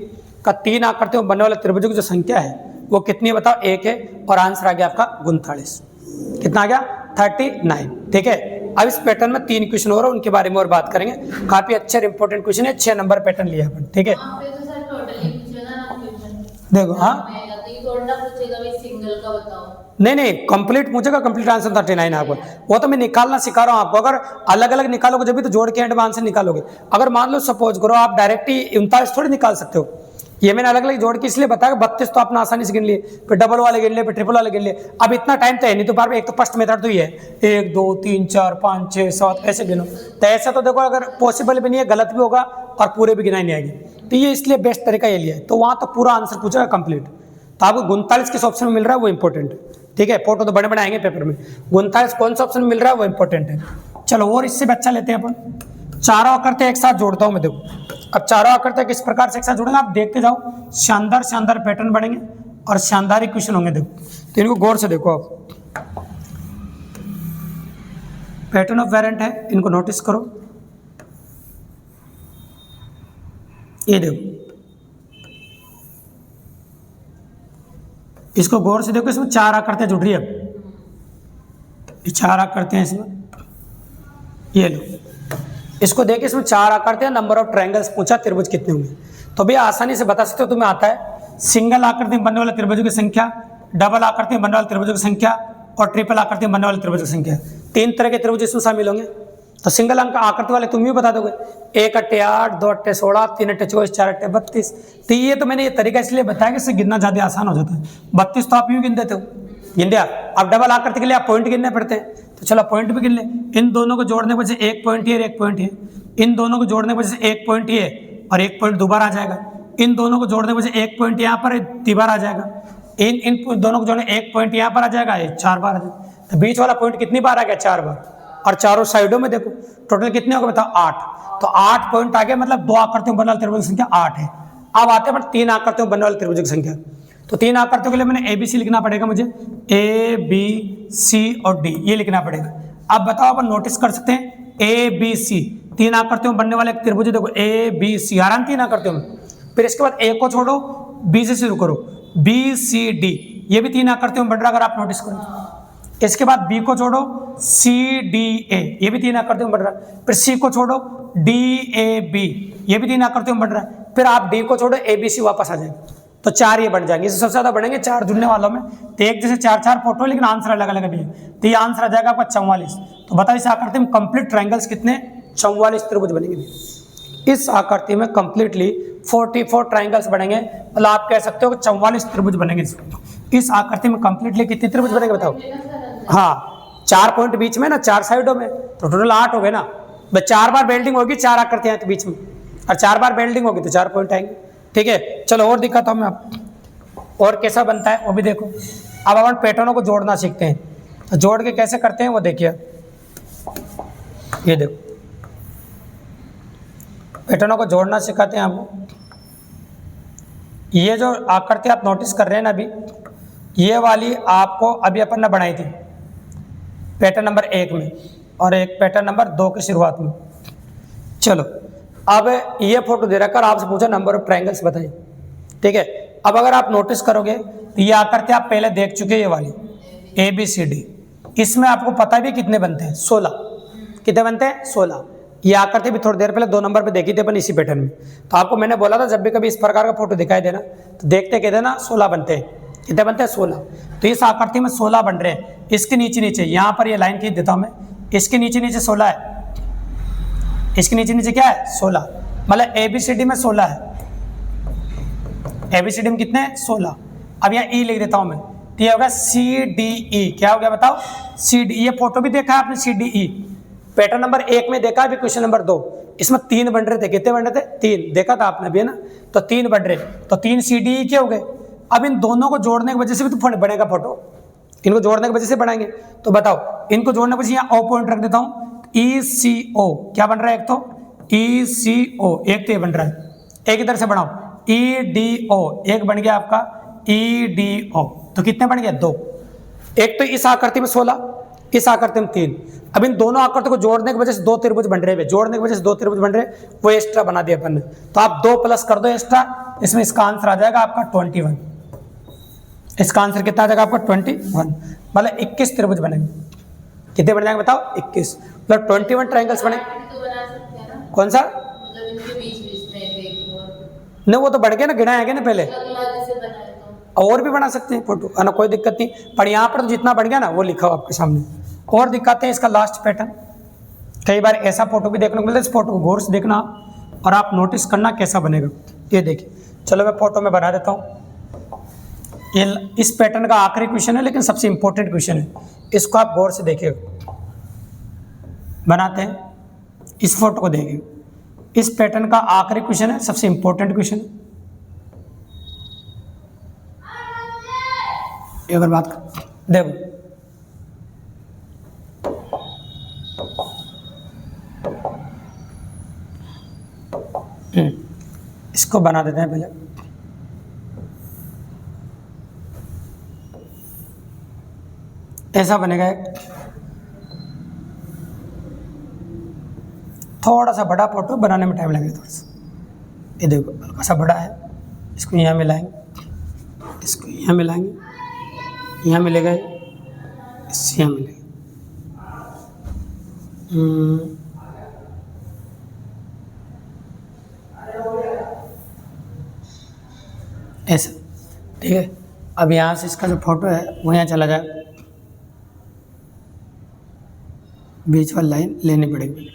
का 3 आकृतियों में बनने वाले त्रिभुजों की जो संख्या है वो कितनी है बताओ, 1 है, और आंसर आ गया आपका 39। कितना आ गया, 39, ठीक है। अब इस पैटर्न में 3 क्वेश्चन और उनके बारे में और बात करेंगे। काफी अच्छे इंपॉर्टेंट क्वेश्चन है, 6 नंबर पैटर्न लिया अपन, ठीक है। देखो हाँ, नहीं कंप्लीट पूछेगा, कंप्लीट आंसर 39 आपको। वो तो मैं निकालना सिखा रहा हूँ आपको। अगर अलग अलग निकालोगे जब भी तो जोड़ के एंड में आंसर निकालोगे। अगर मान लो सपोज करो आप डायरेक्ट ही 39 थोड़ी निकाल सकते हो, ये मैंने अलग अलग जोड़ के इसलिए बताया 32 तो आपने आसानी से गिन लिए, फिर डबल वाले गिन लिए, फिर ट्रिपल वाले गिन लिए। अब इतना टाइम तो है नहीं, तो बार एक तो फर्स्ट मेथड तो ये है 1 2 3 4 5 6 7 ऐसे गिनो। तो ऐसा तो देखो अगर पॉसिबल भी नहीं है, गलत भी होगा और पूरे भी गिनाई नहीं आएगी, तो ये इसलिए बेस्ट तरीका ये लिया है। तो वहाँ तो पूरा आंसर पूछेगा कंप्लीट, तो आपको 39 किस ऑप्शन में मिल रहा है वो इंपॉर्टेंट है, ठीक है। फोटो तो बड़े बड़े आएंगे पेपर में, 39 कौन सा ऑप्शन में मिल रहा है वो इंपॉर्टेंट है। चलो और इससे भी अच्छा लेते हैं अपन, चारों आकृतियां एक साथ जोड़ता हूं मैं। देखो अब चारों आकृतियां किस प्रकार से एक साथ जुड़ेंगे आप देखते जाओ, शानदार शानदार पैटर्न बनेंगे और शानदार ही क्वेश्चन होंगे। देखो तो इनको गौर से देखो आप, पैटर्न ऑफ वेरिएंट है, इनको नोटिस करो। ये देखो इसको गौर से देखो, इसमें 4 आकृतियां जुड़ रही है। ये 4 आकृतियां इसमें, ये लो इसको देखिए, इसमें 4 आकृतियां, नंबर ऑफ ट्रायंगल्स पूछा, त्रिभुज कितने होंगे। तो भी आसानी से बता सकते हो, तुम्हें आता है सिंगल आकृति में बनने वाले त्रिभुजों की संख्या, डबल आकृति में बनने वाले त्रिभुजों की संख्या और ट्रिपल आकृति में बनने वाले त्रिभुजों की संख्या। 3 तरह के त्रिभुज इसमें शामिल होंगे। तो सिंगल अंक आकृति वाले तुम भी बता दोगे, 1 × 8 2 × 16 3 × 24 4 × 32। तो ये तो मैंने ये तरीका इसलिए बताया कि इससे गिनना ज्यादा आसान हो जाता है। 32 तो आप यूं गिन देते हो, गिन दिया। अब डबल आकृति के लिए आप पॉइंट गिनने पड़ते हैं, तो चलो पॉइंट भी गिन ले। इन दोनों को जोड़ने की वजह से 1 पॉइंट ये और 1 पॉइंट ये, इन दोनों को जोड़ने की वजह से 1 पॉइंट ये और 1 पॉइंट दोबारा आ जाएगा। इन दोनों को जोड़ने की वजह से 1 पॉइंट यहाँ पर दोबारा आ जाएगा। इन दोनों को जोड़ने 1 पॉइंट यहाँ पर आ जाएगा, 4 बार आ जाएगा। तो बीच वाला पॉइंट कितनी बार आ गया, 4 बार। और चारों साइडों में देखो टोटल कितने हो गए बताओ, 8। तो 8 पॉइंट आ गए, मतलब 2 आकृतियों बनने वाले त्रिभुज की संख्या 8 है। अब आते हैं 3 आकृतियों बनने वाले त्रिभुज की संख्या। तो 3 आकृतियों के लिए मैंने ABC लिखना पड़ेगा मुझे, ABC और D ये लिखना पड़ेगा। अब बताओ अपन नोटिस कर सकते हैं ABC 3 आकृतियों बनने वाले एक त्रिभुज, देखो ABC आ रहा है 3 आकृतियों में। फिर इसके बाद A को छोड़ो, B से शुरू करो, BCD ये भी 3 आकृतियों में बन रहा है, अगर आप नोटिस करो। इसके बाद B को छोड़ो, CDA ये भी 3 आकृतियों में बन रहा है। फिर C को छोड़ो, DAB ये भी 3 आकृतियों में बन रहा है। फिर आप D को छोड़ो, ABC वापस आ जाएगा। तो 4 ये बन जाएंगे, इससे सबसे ज्यादा बनेंगे 4 जुड़ने वालों में। तो एक जैसे 4 फोटो, लेकिन आंसर अलग अलग भी है। तो ये आंसर आ जाएगा आपका 44। तो बताओ इस आकृति में कंप्लीट ट्रायंगल्स कितने, 44 त्रिभुज बनेंगे। इस आकृति में कंप्लीटली 44 ट्रायंगल्स बनेंगे, मतलब आप कह सकते हो कि 44 त्रिभुज बनेंगे। इस आकृति में कंप्लीटली कितने त्रिभुज बनेंगे बताओ। हाँ 4 पॉइंट बीच में ना, 4 साइडों में, तो टोटल 8 हो गए ना। बस 4 बार बेल्डिंग होगी, 4 आकृतियां तो बीच में, और 4 बार बेल्डिंग होगी तो 4 पॉइंट आएंगे, ठीक है। चलो और दिखाता हूँ मैं आपको और कैसा बनता है वो भी देखो। अब अपन पैटर्नों को जोड़ना सीखते हैं, तो जोड़ के कैसे करते हैं वो देखिए। ये देखो पैटर्नों को जोड़ना सिखाते हैं आपको। ये जो आकृति आप नोटिस कर रहे हैं ना अभी, ये वाली आपको अभी अपन ने बनाई थी पैटर्न नंबर 1 में, और एक पैटर्न नंबर 2 की शुरुआत में। चलो अब ये फोटो दे रखा, आपसे पूछा नंबर ऑफ ट्रायंगल्स बताइए, ठीक है। अब अगर आप नोटिस करोगे तो ये आकृति आप पहले देख चुके हैं, ये वाली ABCD। इसमें आपको पता भी कितने बनते हैं, 16। कितने बनते हैं, 16। ये आकृति भी थोड़ी देर पहले 2 नंबर पे देखी थी अपन इसी पैटर्न में। तो आपको मैंने बोला था जब भी कभी इस प्रकार का फोटो दिखाई देना तो देखते कहते ना 16 बनते हैं। कितने बनते हैं, 16। तो इस आकृति में 16 बन रहे हैं। इसके नीचे नीचे यहाँ पर ये लाइन खींच देता हूँ मैं, इसके नीचे नीचे 16 है, इसके नीचे नीचे क्या है, 16। मतलब ABCD में 16 है। ABCD में कितने हैं, 16। अब यहाँ E लिख देता हूँ मैं, तो ये होगा CDE। क्या हो गया बताओ, CD। ये फोटो भी देखा है आपने, CDE पैटर्न नंबर 1 में देखा, अभी क्वेश्चन नंबर 2। इसमें 3 बन रहे थे, कितने बन रहे थे, 3 देखा था आपने भी है ना। तो 3 बन रहे, तो 3 CDE के हो गए। अब इन दोनों को जोड़ने की वजह से भी तो बनेगा फोटो, इनको जोड़ने की वजह से बनाएंगे। तो बताओ इनको जोड़ने की वजह से यहाँ O पॉइंट रख देता हूँ, ECO क्या बन रहा है, एक तो ECO, एक तो ये बन रहा है। एक इधर से बनाओ EDO, एक बन गया आपका EDO। तो कितने बन गए, 2। एक तो इस आकृति में 16, इस आकृति में 3। अब इन दोनों आकृति को जोड़ने की वजह से 2 त्रिभुज बन रहे हैं, जोड़ने की वजह से 2 त्रिभुज बन रहे हैं, वो एक्स्ट्रा बना दिया अपन ने। तो आप 2 प्लस कर दो एक्स्ट्रा, इसमें इसका आंसर आ जाएगा आपका 21। इसका आंसर कितना आ जाएगा आपका 21, मतलब 21 त्रिभुज बनेंगे। कितने बन जाएंगे बताओ, 21, मतलब 21 ट्रायंगल्स बने। कौन सा, नहीं वो तो बढ़ गया ना, गिना है ना पहले, और भी बना सकते हैं फोटो, है ना, कोई दिक्कत नहीं। पर यहाँ पर तो जितना बढ़ गया ना वो लिखा हो आपके सामने। और दिखाते हैं इसका लास्ट पैटर्न। कई बार ऐसा फोटो भी देखने को मिलता है, इस फोटो को गौर से देखना और आप नोटिस करना कैसा बनेगा। ये देखिए चलो मैं फोटो में बना देता हूँ। ये इस पैटर्न का आखिरी क्वेश्चन है, लेकिन सबसे इंपॉर्टेंट क्वेश्चन है, इसको आप गौर से देखिएगा। बनाते हैं, इस फोटो को देखिए, इस पैटर्न का आखिरी क्वेश्चन है, सबसे इंपॉर्टेंट क्वेश्चन है। अगर बात देखो, इसको बना देते हैं पहले। ऐसा बनेगा एक थोड़ा सा बड़ा फोटो, बनाने में टाइम लगेगा थोड़ा सा। ये देखो हल्का सा बड़ा है, इसको यहाँ मिलाएंगे, इसको यहाँ मिलाएंगे, यहाँ मिलेगा, इससे यहाँ मिलेगा। ऐसा, ठीक है। अब यहाँ से इसका जो फोटो है वो यहाँ चला जाए, बीच वाली लाइन लेनी पड़ेगी।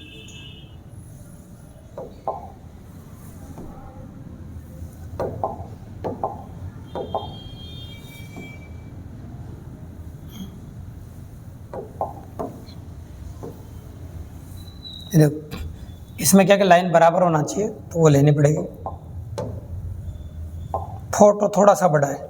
देखो इसमें क्या कि लाइन बराबर होना चाहिए, तो वो लेनी पड़ेगी। फोटो थोड़ा सा बड़ा है,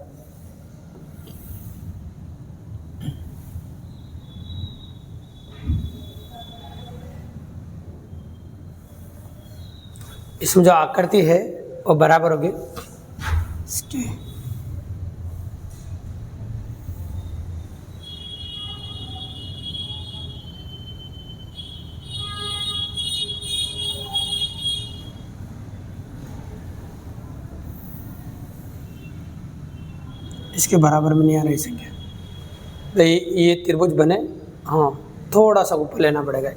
इसमें जो आकृति है वो बराबर होगी इसके। इसके बराबर में नहीं आ रही संख्या, तो ये त्रिभुज बने, हाँ थोड़ा सा ऊपर लेना पड़ेगा,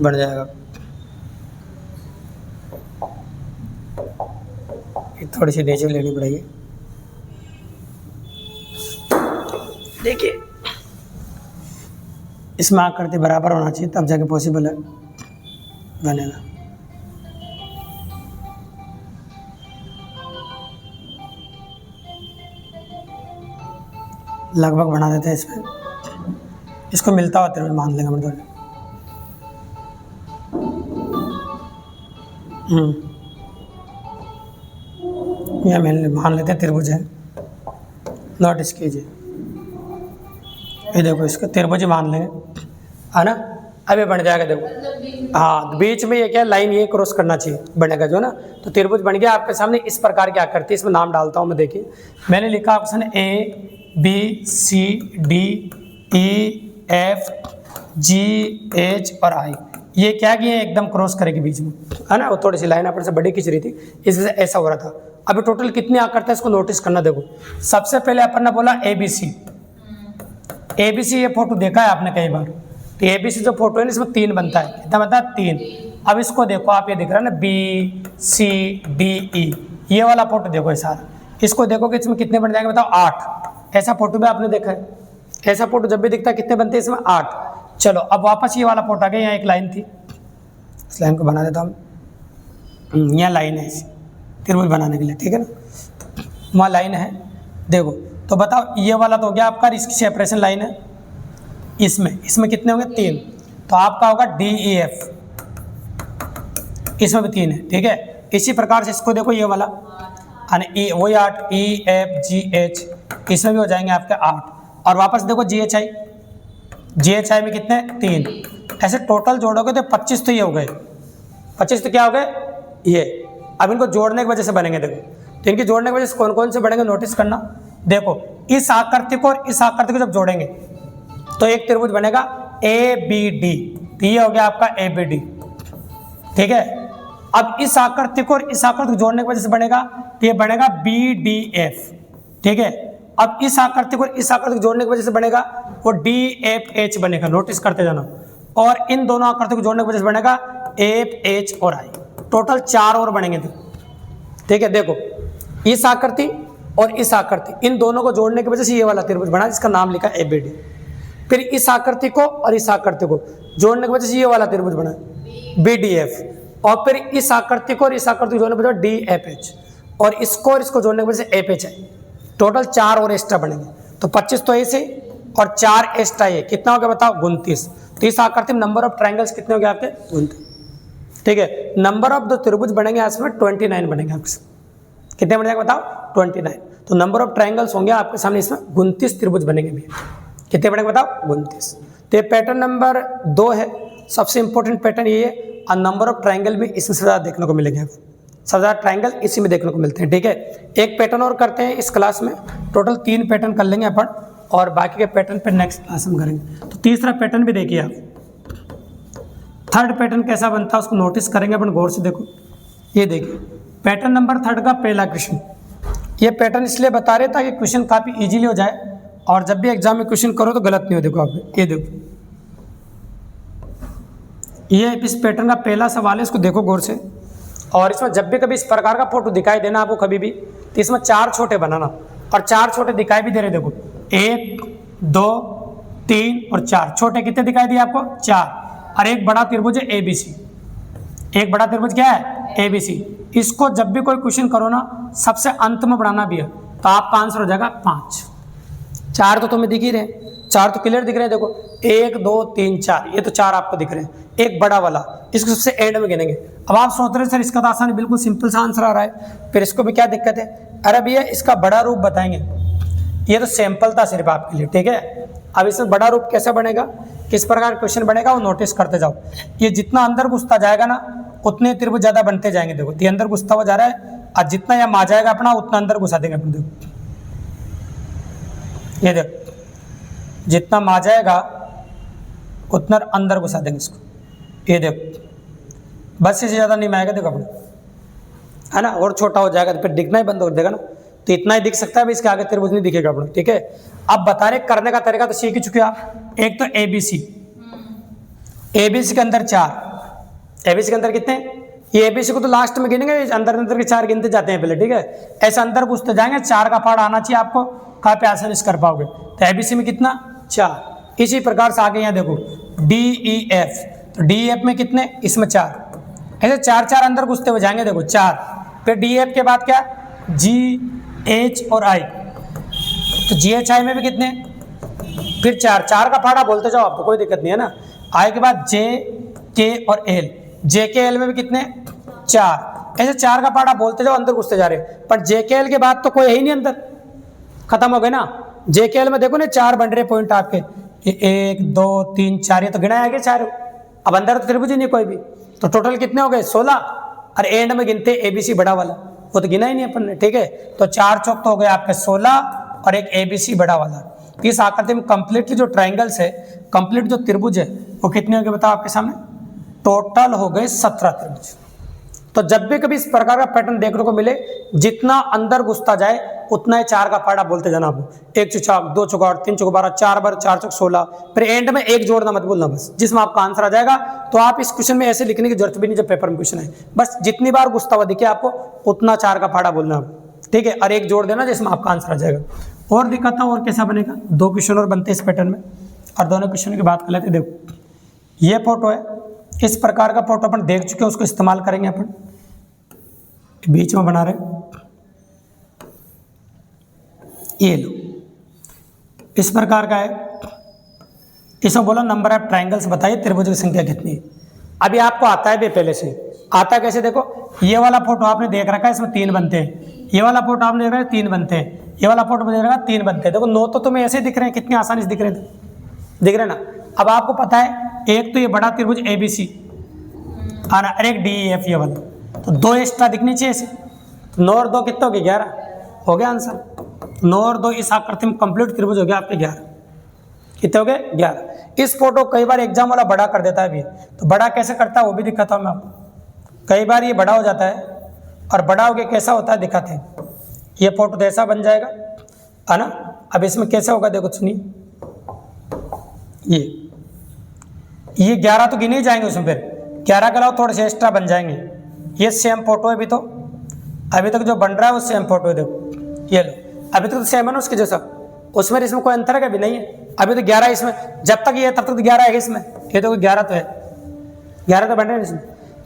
बढ़ जाएगा। ये थोड़ी सी नीचे लेनी पड़ेगी। देखिए इसमें आकृति बराबर होना चाहिए, तब जाके पॉसिबल है बनेगा। लगभग बना देते हैं इसमें, इसको मिलता हुआ त्रिभुज मान लेंगे मतलब। यह मान लेते हैं त्रिभुज है, नोट इस कीजिए। ये देखो इसको त्रिभुज मान लेंगे, है ना। अब ये बन जाएगा, देखो हाँ बीच में ये क्या लाइन ये क्रॉस करना चाहिए, बनेगा जो ना। तो त्रिभुज बन गया आपके सामने। इस प्रकार की आकृति, इसमें नाम डालता हूँ मैं। देखिए मैंने लिखा option A B C D E F G H और आई। ये क्या किए एकदम क्रॉस करेगी बीच में, है ना। वो थोड़ी सी लाइन अपन से बड़ी खींच रही थी, इस वजह से ऐसा हो रहा था। अभी टोटल कितनी आकृति है इसको नोटिस करना। देखो सबसे पहले अपन ने बोला ए बी सी। ए बी सी ये फोटो देखा है आपने कई बार। तो ए बी सी जो फोटो है इसमें 3 बनता है, कितना बनता है 3। अब इसको देखो आप, ये दिख रहा है ना बी सी डी ई, ये वाला फोटो देखो ये सारा। इसको देखो कि इसमें कितने बन जाएंगे बताओ 8। ऐसा फोटो भी आपने देखा है, ऐसा फोटो जब भी दिखता है कितने बनते हैं इसमें 8। चलो अब वापस ये वाला फोटो आ गया। यहाँ एक लाइन थी, इस लाइन को बना देता हूँ। यहाँ लाइन है इसी त्रिभुज बनाने के लिए, ठीक है ना। वहाँ लाइन है, देखो तो बताओ ये वाला तो हो गया आपका, इसकी सेपरेशन लाइन है। इसमें कितने होंगे 3, तो आपका होगा डी ई एफ। इसमें भी 3 है, ठीक है। इसी प्रकार से इसको देखो ये वाला वही 8 ई एफ जी एच, इसमें भी हो जाएंगे आपके 8। और वापस देखो जी एच आई में कितने 3। ऐसे टोटल जोड़ोगे तो 25 तो ये हो गए। 25 तो क्या हो गए ये। अब इनको जोड़ने की वजह से बनेंगे। देखो तो इनकी जोड़ने की वजह से कौन कौन से बनेंगे नोटिस करना। देखो इस आकृति को और इस आकृति को जब जोड़ेंगे तो एक त्रिभुज बनेगा ए बी डी। तो ये हो गया आपका ए बी डी, ठीक है। अब इस आकृति को और इस आकृति को जोड़ने की वजह से बनेगा, तो ये बनेगा बी डी एफ, ठीक है। अब इस आकृति को इस आकृति को जोड़ने की वजह से बनेगा वो डी एफ एच बनेगा, नोटिस करते जाना। और इन दोनों आकृति को जोड़ने की वजह से बनेगा एफ एच और आई। टोटल 4 और बनेंगे, ठीक है। देखो इस आकृति और इस आकृति, इन दोनों को जोड़ने की वजह से ये वाला त्रिभुज बना जिसका नाम लिखा ए बी डी। फिर इस आकृति को और इस आकृति को जोड़ने की वजह से ये वाला त्रिभुज बना बी डी एफ। और फिर इस आकृति को और इस आकृति को जोड़ने पर डी एफ एच, और इसको जोड़ने की वजह से एफ एच है। टोटल 4 और एक्स्ट्रा बनेंगे, तो 25 तो ऐसे और 4 एक्स्ट्रा ये कितना हो गया बताओ 29। तो इस आकृति में नंबर ऑफ ट्रायंगल्स कितने हो गए आपके 29। ठीक है, नंबर ऑफ द त्रिभुज बनेंगे इसमें 29 बनेंगे आपके, कितने बन जाएंगे बताओ 29। तो नंबर ऑफ ट्रायंगल्स होंगे आपके सामने इसमें 29 त्रिभुज बनेंगे भी, कितने बनेंगे बताओ 29। तो ये पैटर्न नंबर 2 है, सबसे इंपॉर्टेंट पैटर्न ये है, और नंबर ऑफ ट्रायंगल भी इसमें सबसे ज़्यादा देखने को मिलेंगे आपको, सबसे ज़्यादा ट्रायंगल इसी में देखने को मिलते हैं। ठीक है, एक पैटर्न और करते हैं इस क्लास में, टोटल 3 पैटर्न कर लेंगे अपन, और बाकी के पैटर्न पे नेक्स्ट क्लास हम करेंगे। तो तीसरा पैटर्न भी देखिए आप, थर्ड पैटर्न कैसा बनता है उसको नोटिस करेंगे अपन गौर से। देखो ये देखिए पैटर्न नंबर 3 का पहला क्वेश्चन, ये पैटर्न इसलिए बता रहे ताकि क्वेश्चन काफ़ी इजीली हो जाए, और जब भी एग्जाम में क्वेश्चन करो तो गलत नहीं हो। देखो आप ये देखो, ये इस पैटर्न का पहला सवाल है, इसको देखो गौर से। और इसमें जब भी कभी इस प्रकार का फोटो दिखाई देना आपको कभी भी, तो इसमें 4 छोटे बनाना, और 4 छोटे दिखाई भी दे रहे। देखो 1 2 3 और 4 छोटे कितने दिखाई दिए आपको 4, और एक बड़ा त्रिभुज है ABC, एक बड़ा त्रिभुज क्या है ABC। इसको जब भी कोई क्वेश्चन करो ना सबसे अंत में बढ़ाना भी है, तो आपका आंसर हो जाएगा 5। 4 तो तुम्हें दिख ही रहे, 4 तो क्लियर दिख रहे हैं। देखो 1 2 3 4, ये तो 4 आपको दिख रहे हैं, एक बड़ा वाला, इसको सबसे एंड में गिनेंगे। अब आप सोच रहे सर इसका तो आसान बिल्कुल सिंपल सा आंसर आ रहा है, फिर इसको भी क्या दिक्कत है? अरे भैया इसका बड़ा रूप बताएंगे, ये तो सैंपल था सिर्फ आपके लिए। ठीक है, अब इसमें बड़ा रूप कैसे बनेगा, किस प्रकार क्वेश्चन बनेगा वो नोटिस करते जाओ। ये जितना अंदर घुसता जाएगा ना उतने त्रिभुज ज्यादा बनते जाएंगे। देखो ये अंदर घुसता हुआ जा रहा है, और जितना यहाँ मा जाएगा अपना उतना अंदर घुसा देंगे अपन। देखो ये देखो जितना मा जाएगा उतना अंदर घुसा देंगे इसको, ये देखो बस इससे ज़्यादा नहीं माएगा। देखो अपने है ना, और छोटा हो जाएगा तो फिर दिखना ही बंद हो जाएगा ना, तो इतना ही दिख सकता है, इसके आगे त्रिभुज नहीं दिखेगा अपने। ठीक है, अब बता रहे करने का तरीका तो सीख ही चुके आप। एक तो ABC, ABC के अंदर 4, ABC के अंदर कितने, ये ABC को तो लास्ट में गिनेंगे, अंदर अंदर के 4 गिनते जाते हैं पहले। ठीक है, ऐसे अंदर घुसते जाएंगे, 4 का पार्ट आना चाहिए आपको, काफी आसानी से कर पाओगे। तो ABC में कितना 4, इसी प्रकार से आगे यहाँ देखो DEF, तो DEF में कितने, इसमें 4, ऐसे 4 4 अंदर घुसते हुए जाएंगे। देखो 4, फिर DEF के बाद क्या G H और I, तो GHI में भी कितने, फिर 4 4 का फाड़ा बोलते जाओ आपको, कोई दिक्कत नहीं है ना। I के बाद J K और L, J K L में भी कितने 4, ऐसे 4 का फाड़ा बोलते जाओ, अंदर घुसते जा रहे। पर J K L के बाद तो कोई है ही नहीं, अंदर खत्म हो गए ना। J K L में देखो ना 4 बन रहे पॉइंट आपके, 1 2 3 4, ये तो गिनाया गया 4, अब अंदर तो त्रिभुज ही नहीं कोई भी, तो टोटल कितने हो गए 16, और एंड में गिनते ABC बड़ा वाला, वो तो गिना ही नहीं अपन ने। ठीक है, तो 4 चौक तो हो गए आपके 16, और एक ABC बड़ा वाला। इस आकृति में कंप्लीटली जो ट्रायंगल्स है, कंप्लीट जो त्रिभुज है वो कितने हो गए बताओ आपके सामने, टोटल हो गए 17 त्रिभुज। तो जब भी कभी इस प्रकार का पैटर्न देखने को मिले, जितना अंदर घुसता जाए उतना ही 4 का पाड़ा बोलते जाना आप। 1 चौक 2 चौक 8 3 चौक 12, 4 बार 4 चौक 16, फिर एंड में 1 जोड़ना मत भूलना बस, जिसमें आपका आंसर आ जाएगा। तो आप इस क्वेश्चन में ऐसे लिखने की जरूरत भी नहीं जब पेपर में क्वेश्चन है, बस जितनी बार घुसता हुआ दिखे आपको उतना 4 का पाड़ा बोलना आप। ठीक है, और 1 जोड़ देना जिसमें आपका आंसर आ जाएगा। और दिखाता हूँ और कैसा बनेगा, 2 क्वेश्चन और बनते हैं इस पैटर्न में, और दोनों क्वेश्चन की बात कर लेते हैं। देखो ये फोटो है, इस प्रकार का फोटो अपन देख चुके हैं, उसको इस्तेमाल करेंगे अपन। बीच में बना रहे, ये लो इस प्रकार का है, इसमें बोला नंबर ऑफ ट्रायंगल्स बताइए, त्रिभुज की संख्या कितनी है। अभी आपको आता है भी पहले से, आता कैसे देखो, ये वाला फोटो आपने देख रखा है, इसमें 3 बनते हैं, ये वाला फोटो आपने देख रखा है 3 बनते हैं, ये वाला फोटो में देख रखा है 3 बनते हैं। देखो 9 तो तुम्हें ऐसे दिख रहे हैं, कितनी आसानी से दिख रहे हैं, दिख रहे ना। अब आपको पता है एक तो ये बड़ा त्रिभुज ABC और एक DEF ये वाला, तो 2 एक्स्ट्रा दिखनी चाहिए ऐसे। 9 और 2 कितना हो गया 11, हो गया आंसर। 9 और 2 इस आकृति में कंप्लीट त्रिभुज हो गया आपके 11, कितने हो गए 11। इस फोटो कई बार एग्जाम वाला बड़ा कर देता है भी, तो बड़ा कैसे करता है वो भी दिखाता हूँ मैं आपको। कई बार ये बड़ा हो जाता है, और बड़ा हो गया कैसा होता है दिखाते हैं। ये फोटो तो ऐसा बन जाएगा है ना। अब इसमें कैसा होगा देखो सुनिए, ये 11 तो गिने ही जाएंगे उसमें, फिर 11 के अलावा थोड़े से एक्स्ट्रा बन जाएंगे। ये सेम फोटो है, अभी तक जो बन रहा है वो सेम फोटो है। देखो ये लो, अभी तक तो सेम है ना उसके जैसा, उसमें इसमें कोई अंतर है भी नहीं है। अभी तो 11 इसमें, जब तक ये तब तक तो 11 है इसमें, ये तो 11 तो है, 11 तो बन रहे हैं इसमें।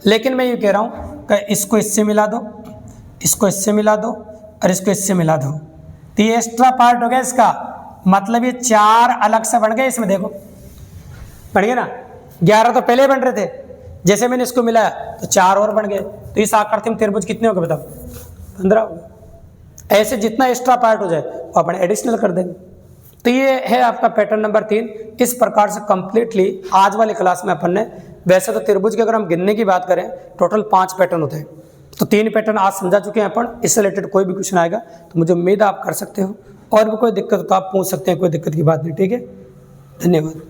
लेकिन मैं ये कह रहा हूँ कि इसको इससे मिला दो, इसको इससे मिला दो और इसको इससे मिला दो, तो ये एक्स्ट्रा पार्ट हो गया इसका, मतलब ये 4 अलग से बन गए। इसमें देखो बन गए ना, 11 तो पहले बन रहे थे, जैसे मैंने इसको मिलाया तो 4 और बन गए। तो इस आकृति में त्रिभुज कितने हो गए बताओ? 15 हो गए। ऐसे जितना एक्स्ट्रा पार्ट हो जाए वो अपन एडिशनल कर देंगे। तो ये है आपका पैटर्न नंबर 3। इस प्रकार से कंप्लीटली आज वाली क्लास में अपन ने, वैसे तो त्रिभुज की अगर हम गिनने की बात करें टोटल 5 पैटर्न होते हैं, तो 3 पैटर्न आज समझा चुके हैं अपन। इससे रिलेटेड कोई भी क्वेश्चन आएगा तो मुझे उम्मीद है आप कर सकते हो, और भी कोई दिक्कत हो तो आप पूछ सकते हैं, कोई दिक्कत की बात नहीं। ठीक है, धन्यवाद।